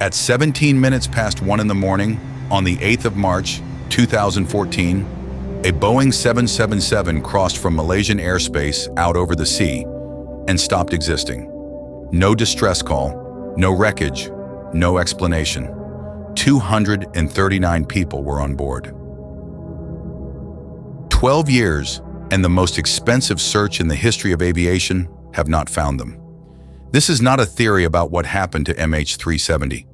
At 17 minutes past 1 in the morning, on the 8th of March, 2014, a Boeing 777 crossed from Malaysian airspace out over the sea and stopped existing. No distress call, no wreckage, no explanation. 239 people were on board. 12 years and the most expensive search in the history of aviation have not found them. This is not a theory about what happened to MH370.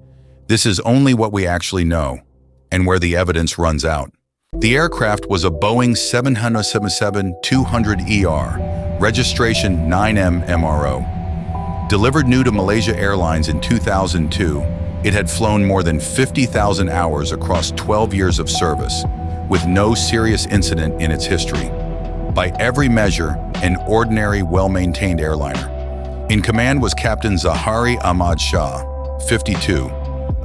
This is only what we actually know, and where the evidence runs out. The aircraft was a Boeing 777-200ER, registration 9M-MRO. Delivered new to Malaysia Airlines in 2002, it had flown more than 50,000 hours across 12 years of service, with no serious incident in its history. By every measure, an ordinary, well-maintained airliner. In command was Captain Zahari Ahmad Shah, 52,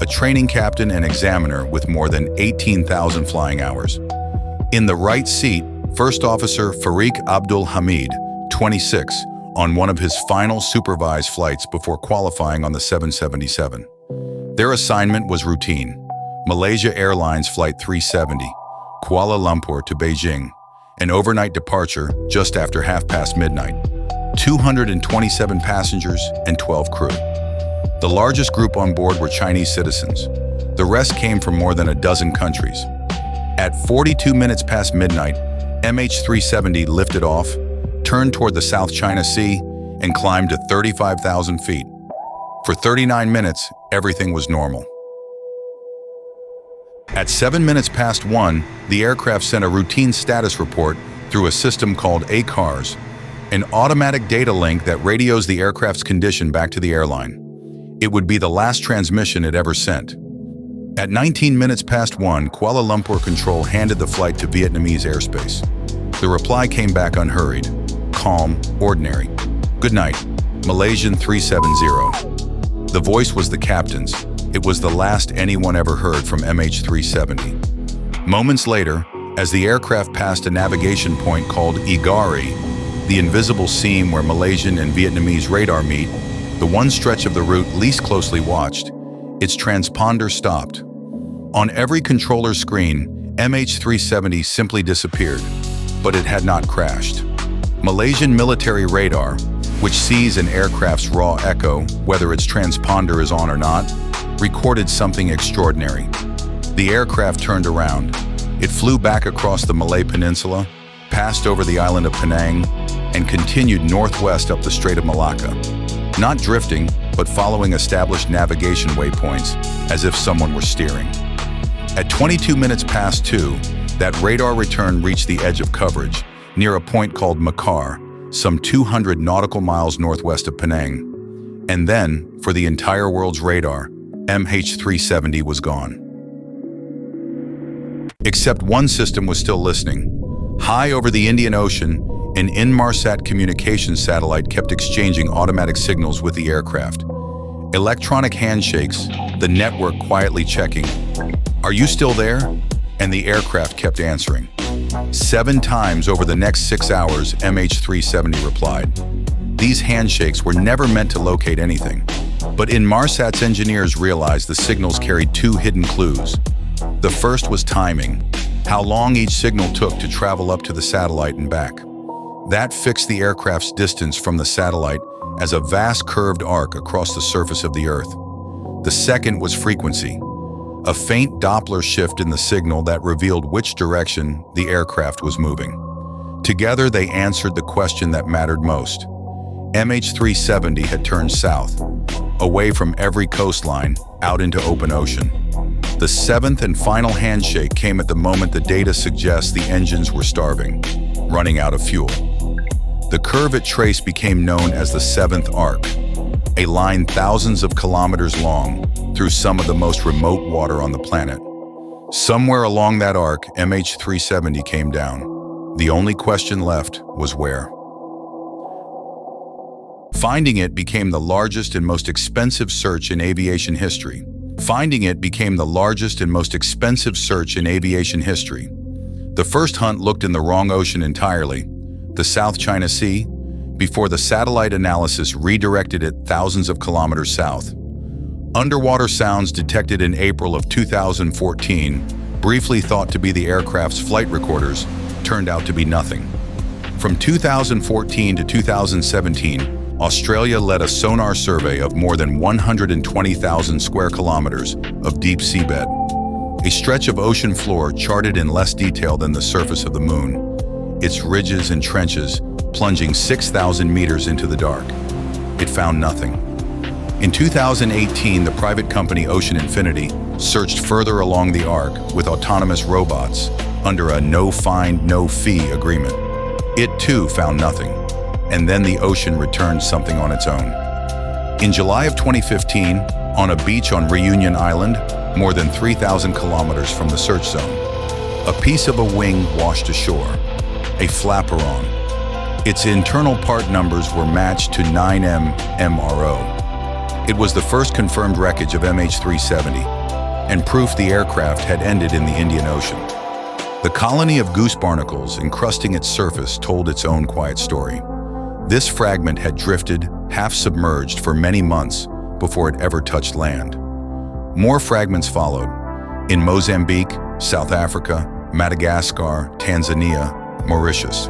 a training captain and examiner with more than 18,000 flying hours. In the right seat, First Officer Fariq Abdul Hamid, 26, on one of his final supervised flights before qualifying on the 777. Their assignment was routine: Malaysia Airlines Flight 370, Kuala Lumpur to Beijing, an overnight departure just after midnight. 227 passengers and 12 crew. The largest group on board were Chinese citizens. The rest came from more than a dozen countries. At 42 minutes past midnight, MH370 lifted off, turned toward the South China Sea, and climbed to 35,000 feet. For 39 minutes, everything was normal. At 7 minutes past 1, the aircraft sent a routine status report through a system called ACARS, an automatic data link that radios the aircraft's condition back to the airline. It would be the last transmission it ever sent. At 19 minutes past 1, Kuala Lumpur Control handed the flight to Vietnamese airspace. The reply came back unhurried, calm, ordinary. "Good night, Malaysian 370. The voice was the captain's. It was the last anyone ever heard from MH370. Moments later, as the aircraft passed a navigation point called Igari, the invisible seam where Malaysian and Vietnamese radar meet, the one stretch of the route least closely watched, its transponder stopped. On every controller's screen, MH370 simply disappeared, but it had not crashed. Malaysian military radar, which sees an aircraft's raw echo, whether its transponder is on or not, recorded something extraordinary. The aircraft turned around. It flew back across the Malay Peninsula, passed over the island of Penang, and continued northwest up the Strait of Malacca. Not drifting, but following established navigation waypoints, as if someone were steering. At 22 minutes past 2, that radar return reached the edge of coverage, near a point called Makar, some 200 nautical miles northwest of Penang. And then, for the entire world's radar, MH370 was gone. Except one system was still listening. High over the Indian Ocean, an Inmarsat communications satellite kept exchanging automatic signals with the aircraft. Electronic handshakes, the network quietly checking, "Are you still there?" And the aircraft kept answering. 7 times over the next 6 hours, MH370 replied. These handshakes were never meant to locate anything. But Inmarsat's engineers realized the signals carried 2 hidden clues. The first was timing, how long each signal took to travel up to the satellite and back. That fixed the aircraft's distance from the satellite as a vast curved arc across the surface of the Earth. The second was frequency, a faint Doppler shift in the signal that revealed which direction the aircraft was moving. Together, they answered the question that mattered most. MH370 had turned south, away from every coastline, out into open ocean. The 7th and final handshake came at the moment the data suggests the engines were starving, running out of fuel. The curve it traced became known as the 7th arc, a line thousands of kilometers long through some of the most remote water on the planet. Somewhere along that arc, MH370 came down. The only question left was where. Finding it became the largest and most expensive search in aviation history. The first hunt looked in the wrong ocean entirely, the South China Sea, before the satellite analysis redirected it thousands of kilometers south. Underwater sounds detected in April of 2014, briefly thought to be the aircraft's flight recorders, turned out to be nothing. From 2014 to 2017, Australia led a sonar survey of more than 120,000 square kilometers of deep seabed, a stretch of ocean floor charted in less detail than the surface of the moon, its ridges and trenches plunging 6,000 meters into the dark. It found nothing. In 2018, the private company Ocean Infinity searched further along the arc with autonomous robots under a no-find, no-fee agreement. It too found nothing, and then the ocean returned something on its own. In July of 2015, on a beach on Réunion Island, more than 3,000 kilometers from the search zone, a piece of a wing washed ashore, a flaperon. Its internal part numbers were matched to 9M MRO. It was the first confirmed wreckage of MH370, and proof the aircraft had ended in the Indian Ocean. The colony of goose barnacles encrusting its surface told its own quiet story. This fragment had drifted, half submerged, for many months before it ever touched land. More fragments followed, in Mozambique, South Africa, Madagascar, Tanzania, Mauritius.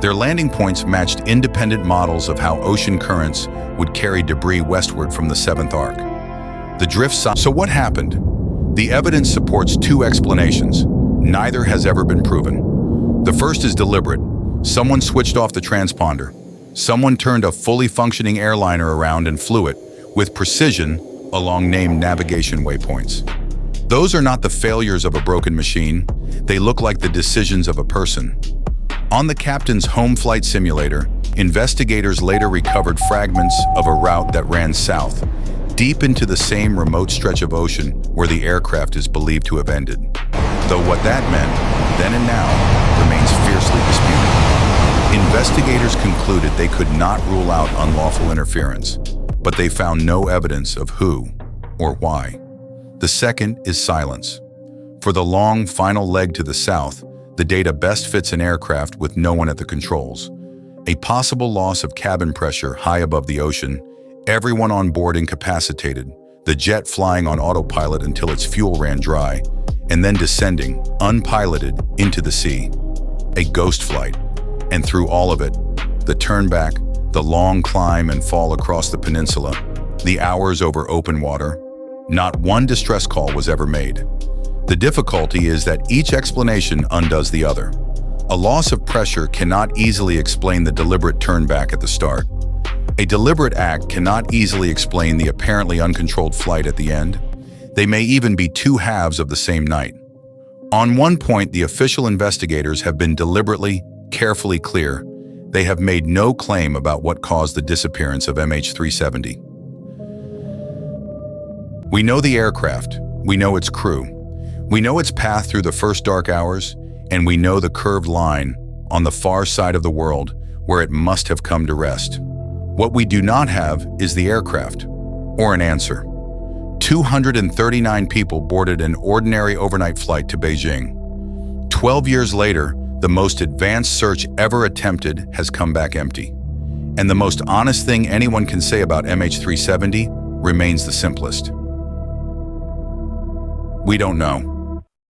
Their landing points matched independent models of how ocean currents would carry debris westward from the seventh arc. The drift size. So what happened? The evidence supports two explanations. Neither has ever been proven. The first is deliberate. Someone switched off the transponder. Someone turned a fully functioning airliner around and flew it, with precision, along named navigation waypoints. Those are not the failures of a broken machine. They look like the decisions of a person. On the captain's home flight simulator, investigators later recovered fragments of a route that ran south, deep into the same remote stretch of ocean where the aircraft is believed to have ended. Though what that meant, then and now, remains fiercely disputed. Investigators concluded they could not rule out unlawful interference, but they found no evidence of who or why. The second is silence. For the long, final leg to the south, the data best fits an aircraft with no one at the controls. A possible loss of cabin pressure high above the ocean, everyone on board incapacitated, the jet flying on autopilot until its fuel ran dry, and then descending, unpiloted, into the sea. A ghost flight. And through all of it, the turn back, the long climb and fall across the peninsula, the hours over open water, not one distress call was ever made. The difficulty is that each explanation undoes the other. A loss of pressure cannot easily explain the deliberate turn back at the start. A deliberate act cannot easily explain the apparently uncontrolled flight at the end. They may even be two halves of the same night. On one point, the official investigators have been deliberately, carefully clear. They have made no claim about what caused the disappearance of MH370. We know the aircraft. We know its crew. We know its path through the first dark hours, and we know the curved line on the far side of the world where it must have come to rest. What we do not have is the aircraft, or an answer. 239 people boarded an ordinary overnight flight to Beijing. 12 years later, the most advanced search ever attempted has come back empty. And the most honest thing anyone can say about MH370 remains the simplest. We don't know.